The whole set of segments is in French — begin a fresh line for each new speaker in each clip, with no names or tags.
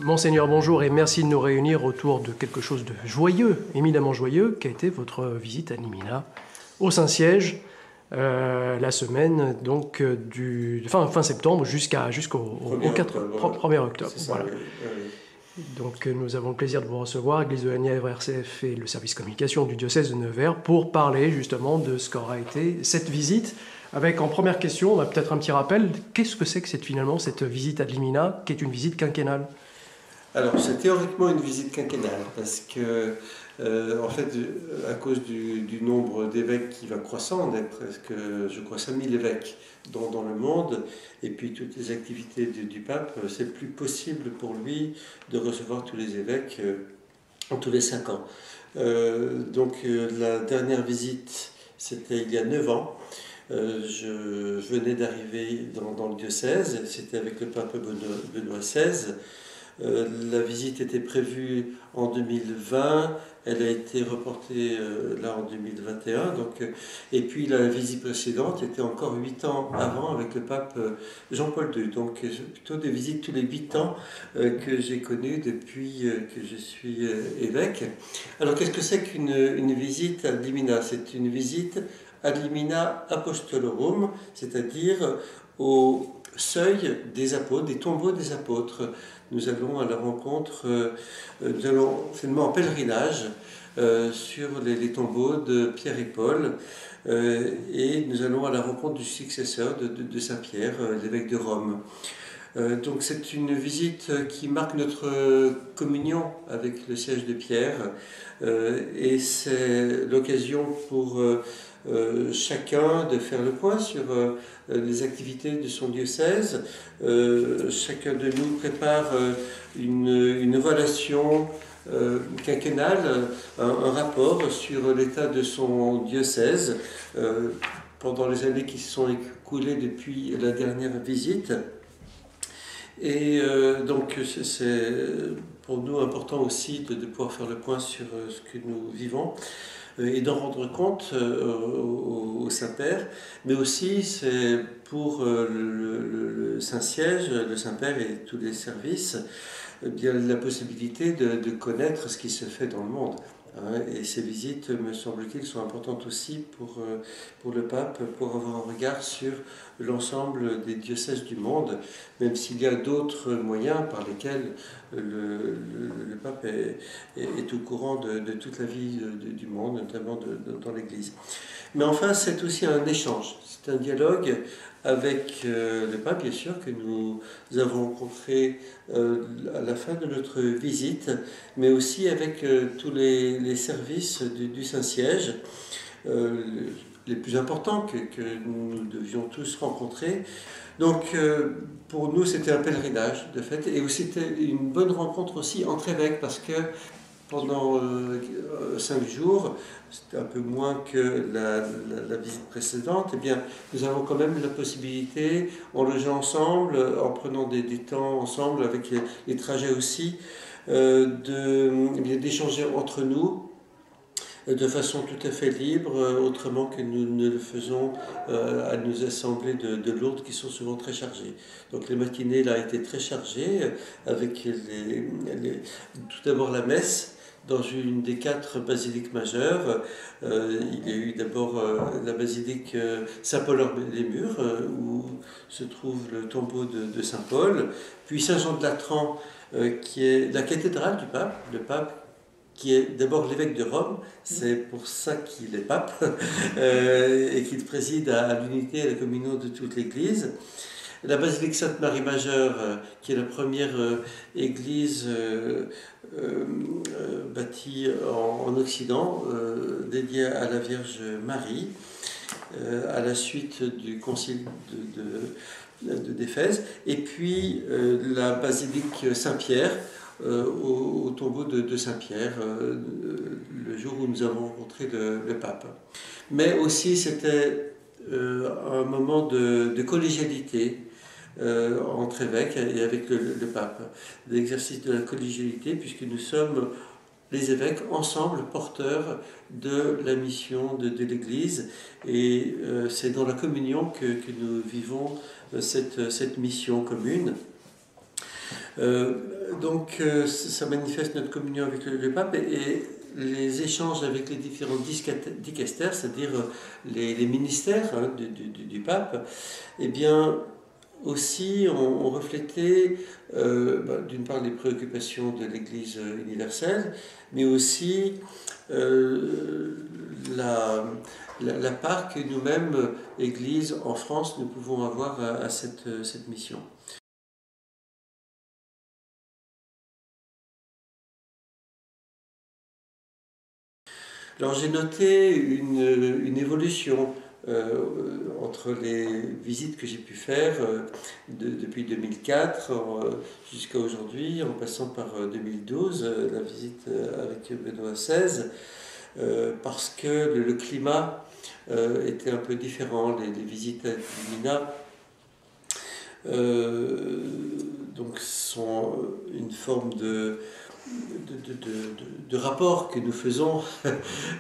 Monseigneur, bonjour et merci de nous réunir autour de quelque chose de joyeux, éminemment joyeux, qui a été votre visite à Limina, au Saint-Siège, la semaine donc du fin septembre jusqu'au 1er octobre.
Ça,
voilà. Donc nous avons le plaisir de vous recevoir, Église de la Nièvre, RCF et le service communication du diocèse de Nevers, pour parler justement de ce qu'aura été cette visite. Avec en première question, on a peut-être un petit rappel, qu'est-ce que c'est que finalement cette visite à Limina, qui est une visite quinquennale?
Alors, c'est théoriquement une visite quinquennale, parce que, en fait, à cause du nombre d'évêques qui va croissant, on est presque, je crois, 5000 évêques dans le monde, et puis toutes les activités du pape, c'est plus possible pour lui de recevoir tous les évêques en tous les 5 ans. Donc, la dernière visite, c'était il y a 9 ans. Je venais d'arriver dans le diocèse, c'était avec le pape Benoît XVI. La visite était prévue en 2020, elle a été reportée là en 2021, et puis la visite précédente était encore 8 ans avant avec le pape Jean-Paul II. Donc c'est plutôt des visites tous les 8 ans que j'ai connues depuis que je suis évêque. Alors qu'est-ce que c'est qu'une visite ad limina? C'est une visite ad limina apostolorum, c'est-à-dire au seuil des apôtres, des tombeaux des apôtres. Nous allons à la rencontre, nous allons finalement en pèlerinage sur les tombeaux de Pierre et Paul, et nous allons à la rencontre du successeur de Saint Pierre, l'évêque de Rome. Donc c'est une visite qui marque notre communion avec le siège de Pierre, et c'est l'occasion pour chacun de faire le point sur les activités de son diocèse. Chacun de nous prépare une relation quinquennale, un rapport sur l'état de son diocèse pendant les années qui se sont écoulées depuis la dernière visite. Et donc c'est pour nous important aussi de pouvoir faire le point sur ce que nous vivons et d'en rendre compte au Saint-Père, mais aussi c'est pour le Saint-Siège, le Saint-Père et tous les services, bien la possibilité de connaître ce qui se fait dans le monde. Et ces visites, me semble-t-il, sont importantes aussi pour le pape, pour avoir un regard sur l'ensemble des diocèses du monde, même s'il y a d'autres moyens par lesquels le pape est au courant de toute la vie du monde, notamment dans l'Église. Mais enfin, c'est aussi un échange, c'est un dialogue avec le pape, bien sûr, que nous avons rencontré à la fin de notre visite, mais aussi avec tous les services du Saint-Siège, les plus importants que nous devions tous rencontrer. Donc, pour nous, c'était un pèlerinage, de fait, et c'était une bonne rencontre aussi entre évêques, parce que pendant 5 jours, c'était un peu moins que la visite précédente, eh bien, nous avons quand même la possibilité, en logeant ensemble, en prenant des temps ensemble, avec les trajets aussi, d'échanger entre nous de façon tout à fait libre, autrement que nous ne le faisons à nos assemblées de Lourdes qui sont souvent très chargées. Donc les matinées là étaient très chargées, avec tout d'abord la messe dans une des 4 basiliques majeures. Il y a eu d'abord la basilique Saint-Paul-les-Murs, où se trouve le tombeau de Saint-Paul, puis Saint-Jean de Latran, qui est la cathédrale du pape, le pape qui est d'abord l'évêque de Rome, c'est pour ça qu'il est pape, et qu'il préside à l'unité et à la communion de toute l'Église. La basilique Sainte-Marie Majeure, qui est la première église bâtie en Occident, dédiée à la Vierge Marie, à la suite du concile d'Éphèse, et puis la basilique Saint-Pierre, au tombeau de Saint-Pierre, le jour où nous avons rencontré le pape. Mais aussi c'était un moment de collégialité entre évêques et avec le pape, l'exercice de la collégialité, puisque nous sommes les évêques ensemble porteurs de la mission de l'Église, et c'est dans la communion que nous vivons cette mission commune. Ça manifeste notre communion avec le pape et les échanges avec les différents dicastères, c'est-à-dire les ministères du pape, eh bien, aussi ont reflété d'une part les préoccupations de l'Église universelle, mais aussi la part que nous-mêmes, Église en France, nous pouvons avoir à cette mission. Alors j'ai noté une évolution entre les visites que j'ai pu faire depuis 2004 jusqu'à aujourd'hui, en passant par 2012, la visite avec Benoît XVI, parce que le climat était un peu différent. Les visites à Lumina donc sont une forme de rapport que nous faisons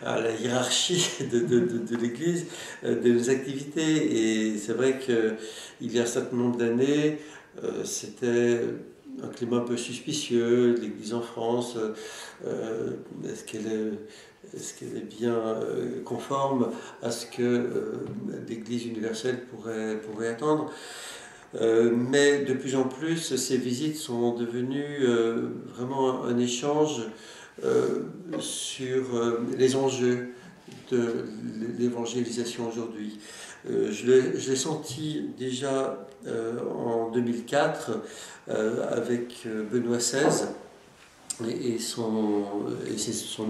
à la hiérarchie de l'Église, de nos activités. Et c'est vrai qu'il y a un certain nombre d'années, c'était un climat un peu suspicieux de l'Église en France. Est-ce qu'elle est bien conforme à ce que l'Église universelle pourrait attendre? Mais de plus en plus, ces visites sont devenues vraiment un échange sur les enjeux de l'évangélisation aujourd'hui. Je l'ai senti déjà en 2004 avec Benoît XVI et son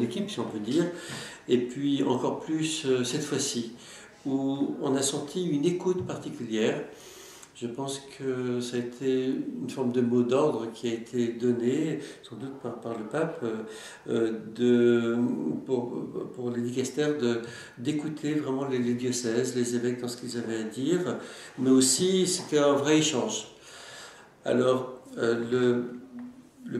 équipe, si on peut dire, et puis encore plus cette fois-ci, où on a senti une écoute particulière. Je pense que ça a été une forme de mot d'ordre qui a été donné, sans doute par le pape, pour les dicastères d'écouter vraiment les diocèses, les évêques dans ce qu'ils avaient à dire, mais aussi c'était un vrai échange. Alors, le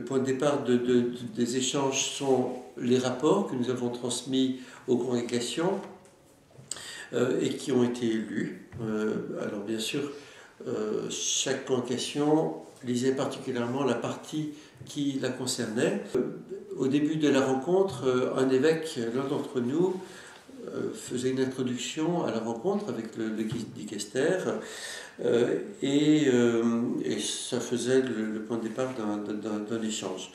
point de départ des échanges sont les rapports que nous avons transmis aux congrégations et qui ont été lus. Alors bien sûr, chaque congrégation lisait particulièrement la partie qui la concernait. Au début de la rencontre, un évêque, l'un d'entre nous, faisait une introduction à la rencontre avec le dicaster et ça faisait le point de départ d'un échange.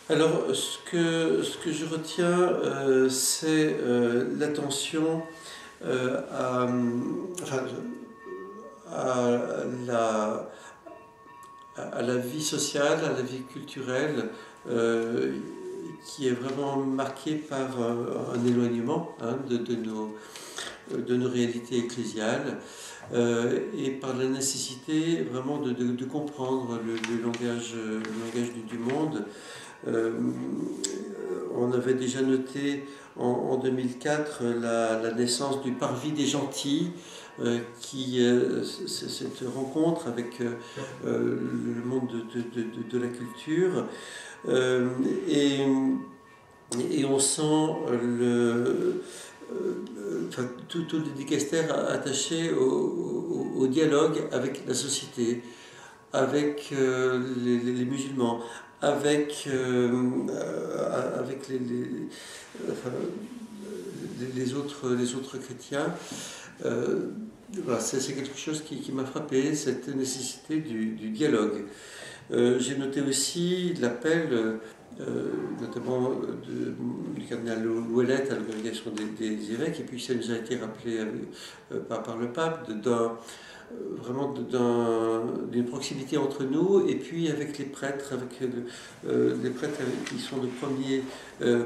Alors, ce que je retiens, c'est l'attention à la vie sociale, à la vie culturelle, qui est vraiment marquée par un éloignement de nos réalités ecclésiales et par la nécessité vraiment de comprendre le langage du monde. On avait déjà noté en 2004 la naissance du Parvis des Gentils, cette rencontre avec le monde de la culture. Et on sent tout le dicaster attaché au dialogue avec la société, avec les musulmans, avec les autres chrétiens. Voilà, c'est quelque chose qui m'a frappé, cette nécessité du dialogue. J'ai noté aussi l'appel, notamment du cardinal Ouellet à l'organisation des évêques, et puis ça nous a été rappelé par le pape, vraiment d'une proximité entre nous, et puis avec les prêtres, qui sont nos premiers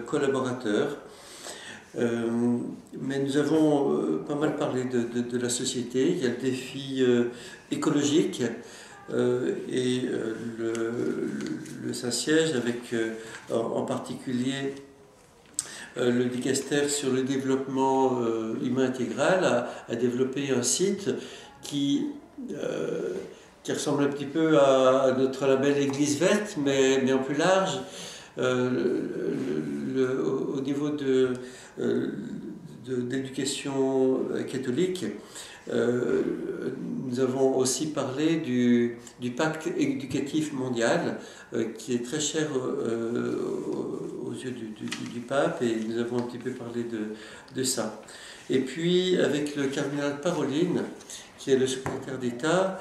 collaborateurs. Mais nous avons pas mal parlé de la société. Il y a le défi écologique et le Saint-Siège avec en particulier le dicaster sur le développement humain intégral a développé un site qui ressemble un petit peu à notre label Église verte, mais en plus large, au niveau de d'éducation catholique, nous avons aussi parlé du pacte éducatif mondial qui est très cher aux yeux du pape, et nous avons un petit peu parlé de ça. Et puis avec le cardinal Parolin, qui est le secrétaire d'État,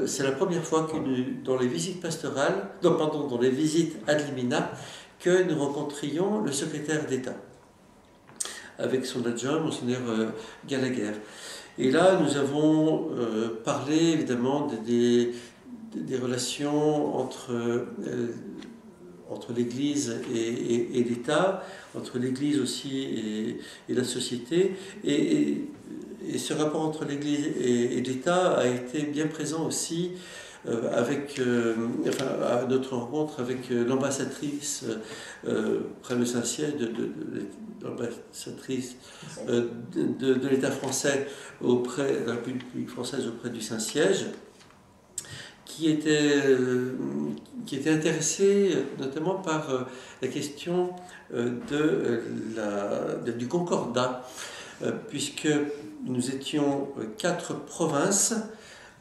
c'est la première fois que dans les visites pastorales, dans les visites ad limina, que nous rencontrions le secrétaire d'État avec son adjoint, Monseigneur Gallagher. Et là, nous avons parlé évidemment des relations entre l'Église et l'État, entre l'Église aussi et la société. Et ce rapport entre l'Église et l'État a été bien présent aussi à notre rencontre avec l'ambassadrice près le Saint-Siège l'ambassadrice de l'État français auprès de la République française auprès du Saint-Siège, qui était intéressée notamment par la question du concordat, puisque nous étions 4 provinces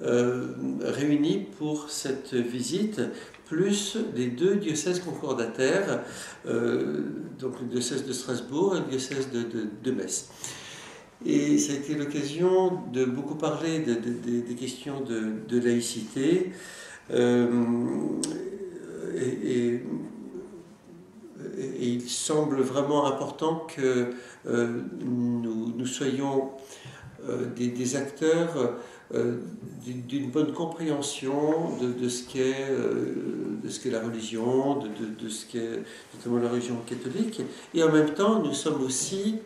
réunies pour cette visite, plus les 2 diocèses concordataires, donc le diocèse de Strasbourg et le diocèse de Metz. Et ça a été l'occasion de beaucoup parler des questions de laïcité, et il semble vraiment important que nous soyons des acteurs d'une bonne compréhension de ce qu'est la religion, de ce qu'est notamment la religion catholique, et en même temps nous sommes aussi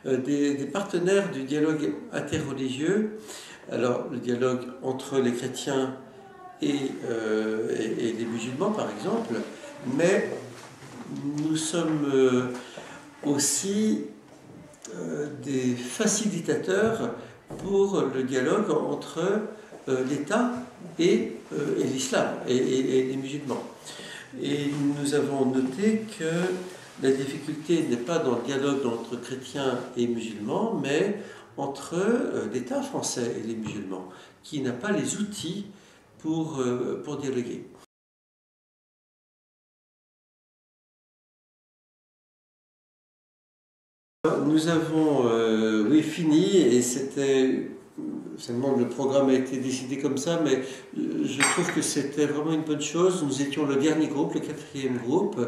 des partenaires du dialogue interreligieux. Alors le dialogue entre les chrétiens et les musulmans par exemple, mais nous sommes aussi des facilitateurs pour le dialogue entre l'État et l'islam et les musulmans. Et nous avons noté que la difficulté n'est pas dans le dialogue entre chrétiens et musulmans, mais entre l'État français et les musulmans, qui n'a pas les outils pour dialoguer. Nous avons fini, et c'était seulement le programme a été décidé comme ça, mais je trouve que c'était vraiment une bonne chose. Nous étions le dernier groupe, le 4e groupe,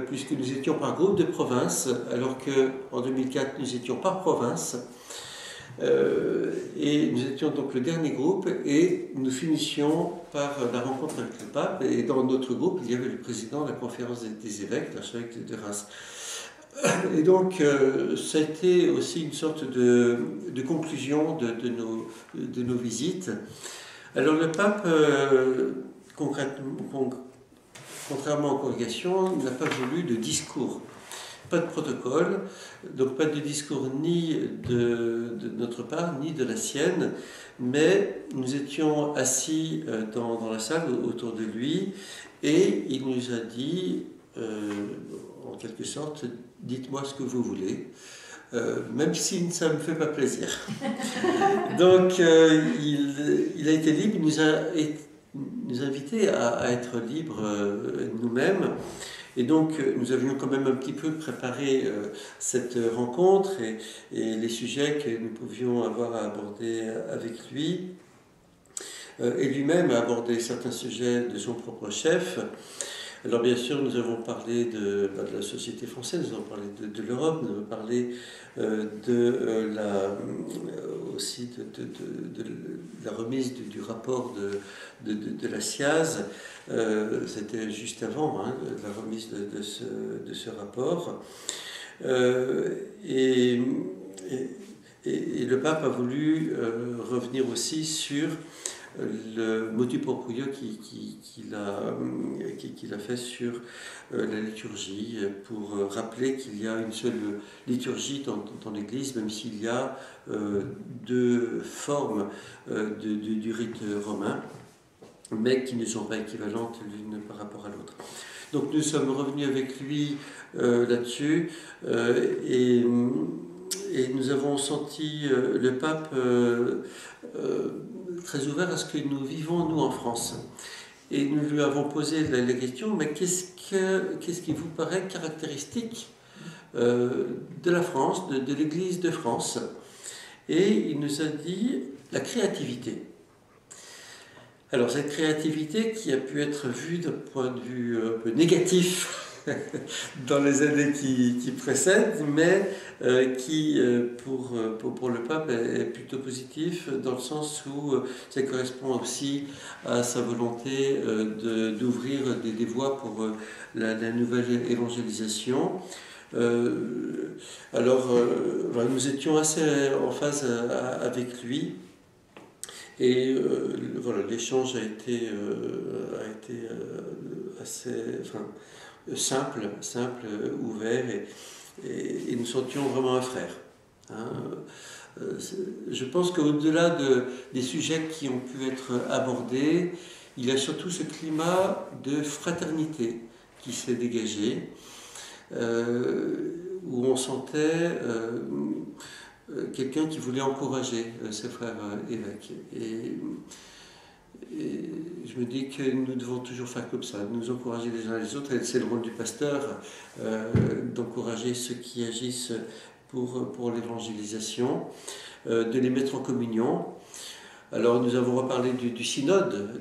puisque nous étions par groupe de province, alors qu'en 2004 nous étions par province. Et nous étions donc le dernier groupe, et nous finissions par la rencontre avec le pape. Et dans notre groupe, il y avait le président de la conférence des évêques, l'archevêque de Reims. Et donc, ça a été aussi une sorte de conclusion de nos visites. Alors, le pape, contrairement aux congrégations, n'a pas voulu de discours, pas de protocole, donc pas de discours ni de notre part, ni de la sienne, mais nous étions assis dans la salle autour de lui, et il nous a dit, en quelque sorte, dites-moi ce que vous voulez, même si ça ne me fait pas plaisir. Donc il a été libre, il nous a invités à être libres nous-mêmes, et donc nous avions quand même un petit peu préparé cette rencontre et les sujets que nous pouvions avoir à aborder avec lui, et lui-même a abordé certains sujets de son propre chef. Alors bien sûr, nous avons parlé de la société française, nous avons parlé de l'Europe, nous avons parlé aussi de la remise du rapport de la SIAZ. C'était juste avant la remise de ce rapport. Et le pape a voulu revenir aussi sur le motu proprio qu'il a fait sur la liturgie, pour rappeler qu'il y a une seule liturgie dans l'Église, même s'il y a 2 formes du rite romain, mais qui ne sont pas équivalentes l'une par rapport à l'autre. Donc nous sommes revenus avec lui là-dessus et nous avons senti le pape très ouvert à ce que nous vivons, nous, en France. Et nous lui avons posé la question, mais qu'est-ce qui vous paraît caractéristique de la France, de l'Église de France? Et il nous a dit la créativité. Alors cette créativité qui a pu être vue d'un point de vue un peu négatif dans les années qui précèdent, mais qui pour le pape est plutôt positif dans le sens où ça correspond aussi à sa volonté d'ouvrir des voies pour la nouvelle évangélisation. Nous étions assez en phase avec lui. Et l'échange a été assez simple, ouvert, et nous sentions vraiment un frère. Je pense qu'au-delà des sujets qui ont pu être abordés, il y a surtout ce climat de fraternité qui s'est dégagé, où on sentait quelqu'un qui voulait encourager ses frères évêques. Et je me dis que nous devons toujours faire comme ça, nous encourager les uns les autres, et c'est le rôle du pasteur d'encourager ceux qui agissent pour l'évangélisation, de les mettre en communion. Alors nous avons reparlé du synode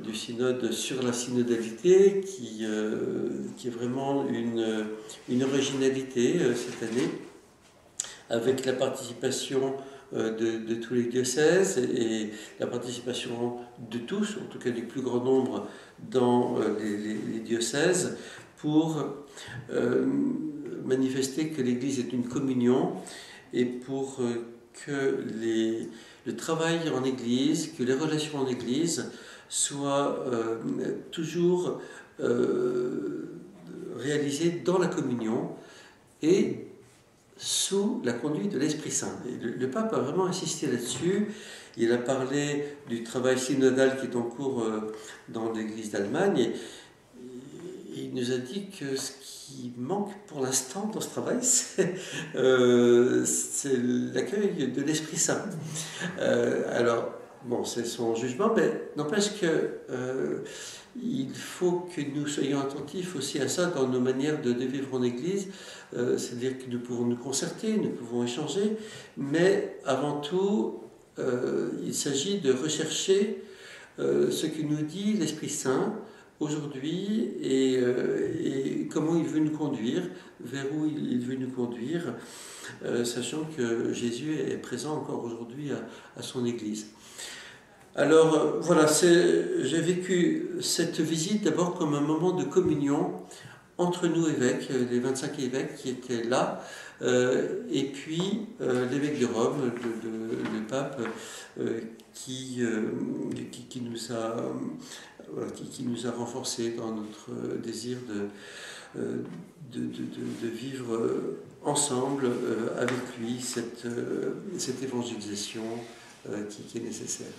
sur la synodalité, qui est vraiment une originalité cette année, avec la participation de tous les diocèses et la participation de tous, en tout cas du plus grand nombre dans les diocèses, pour manifester que l'Église est une communion et pour que le travail en Église, que les relations en Église soient toujours réalisées dans la communion et sous la conduite de l'Esprit Saint. Et le pape a vraiment insisté là-dessus. Il a parlé du travail synodal qui est en cours dans l'Église d'Allemagne. Et il nous a dit que ce qui manque pour l'instant dans ce travail, c'est l'accueil de l'Esprit Saint. C'est son jugement, mais n'empêche que il faut que nous soyons attentifs aussi à ça dans nos manières de vivre en Église. C'est-à-dire que nous pouvons nous concerter, nous pouvons échanger, mais avant tout, il s'agit de rechercher ce que nous dit l'Esprit Saint aujourd'hui et comment il veut nous conduire, vers où il veut nous conduire, sachant que Jésus est présent encore aujourd'hui à son Église. Alors j'ai vécu cette visite d'abord comme un moment de communion entre nous évêques, les 25 évêques qui étaient là, et puis l'évêque de Rome, le pape, qui nous a renforcés dans notre désir de vivre ensemble avec lui cette évangélisation qui est nécessaire.